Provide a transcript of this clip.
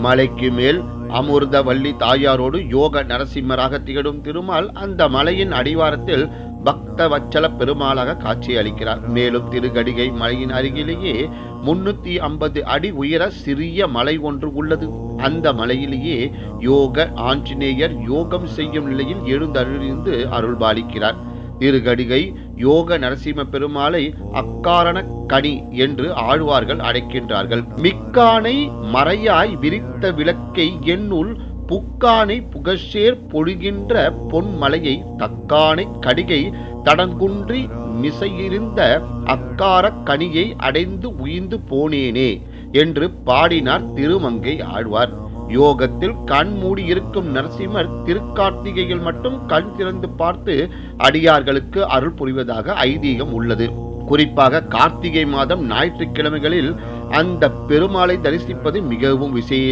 மலைக்கு மேல் அமிர்தவல்லி தாயாரோடு யோக நரசிம்மராக திகழும் திருமால் அந்த மலையின் அடிவாரத்தில் பக்த வச்சல பெருமாளாக காட்சி அளிக்கிறார். மேலும் திருக்கடிகை மலையின் அருகிலேயே 350 அடி உயர சிறிய மலை ஒன்று உள்ளது. அந்த மலையிலேயே யோக ஆஞ்சநேயர் யோகம் செய்யும் நிலையில் எழுந்தருளிருந்து அருள்பாலிக்கிறார். திருக்கடிகை யோக நரசிம்ம பெருமாளை அக்காரண கனி என்று ஆழ்வார்கள் அழைக்கின்றார்கள். மிக்கானை மறையாய் விரித்த விளக்கை என்னுள் புக்கானை புகழ்சேர் பொழிகின்ற பொன்மலையை தக்கானை கடிகை தடங்குன்றி மிசையிருந்த அக்கார கனியை அடைந்து உயிர்ந்து போனேனே என்று பாடினார் திருமங்கை ஆழ்வார். யோகத்தில் கண் மூடி இருக்கும் நரசிம்மர் திருக்கார்த்திகையில் மட்டும் கண் திறந்து பார்த்து அடியார்களுக்கு அருள் புரிவதாக ஐதீகம் உள்ளது. குறிப்பாக கார்த்திகை மாதம் ஞாயிற்றுக்கிழமைகளில் அந்த பெருமாளை தரிசிப்பது மிகவும் விசேஷம்.